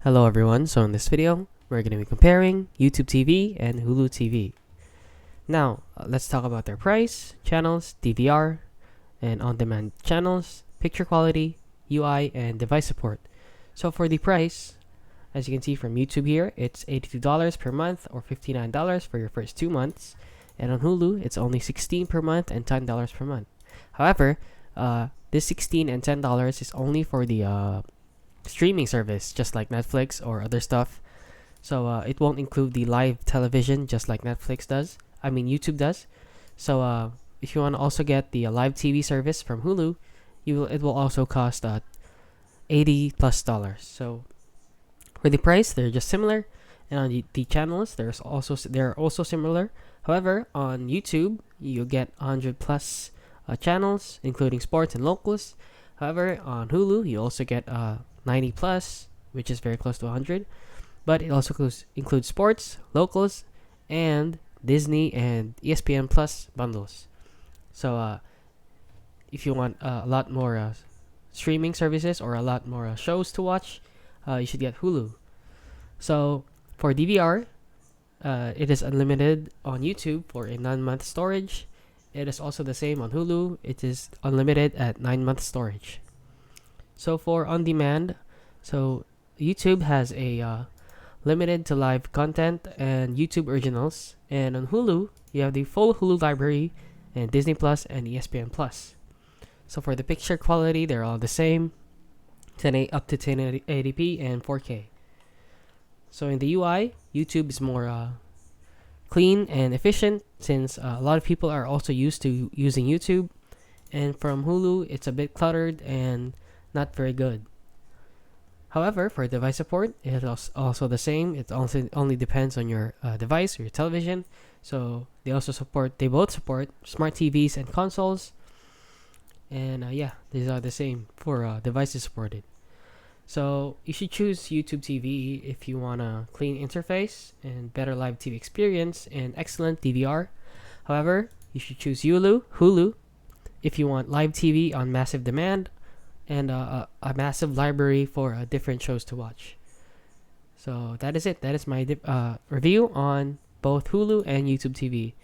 Hello everyone, so in this video, we're going to be comparing YouTube TV and Hulu TV. Now, let's talk about their price, channels, DVR, and on-demand channels, picture quality, UI, and device support. So for the price, as you can see from YouTube here, it's $82 per month or $59 for your first 2 months. And on Hulu, it's only $16 per month and $10 per month. However, this $16 and $10 is only for the streaming service, just like Netflix or other stuff. So it won't include the live television, just like Netflix does. I mean YouTube does. So if you want to also get the live TV service from Hulu, it will also cost $80 plus. So for the price, they're just similar, and on the channels, they're also similar. However, on YouTube, you get 100 plus channels, including sports and locals. However, on Hulu, you also get 90 plus, which is very close to 100, but it also includes sports, locals, and Disney and ESPN Plus bundles. So if you want a lot more streaming services or a lot more shows to watch, you should get Hulu. So for DVR, it is unlimited on YouTube for a 9-month storage. It is also the same on Hulu. It is unlimited at 9-month storage. So for on-demand, so YouTube has a limited to live content and YouTube originals, and on Hulu you have the full Hulu library and Disney Plus and ESPN Plus. So for the picture quality, they're all the same, up to 1080p and 4K. So in the UI, YouTube is more clean and efficient, since a lot of people are also used to using YouTube, and from Hulu it's a bit cluttered and not very good. However, for device support, it is also the same. It also only depends on your device or your television. So they both support smart TVs and consoles. And these are the same for devices supported. So you should choose YouTube TV if you want a clean interface and better live TV experience and excellent DVR. However, you should choose Hulu if you want live TV on massive demand and a massive library for different shows to watch. So that is it. That is my review on both Hulu and YouTube TV.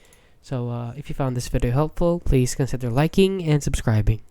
So if you found this video helpful, please consider liking and subscribing.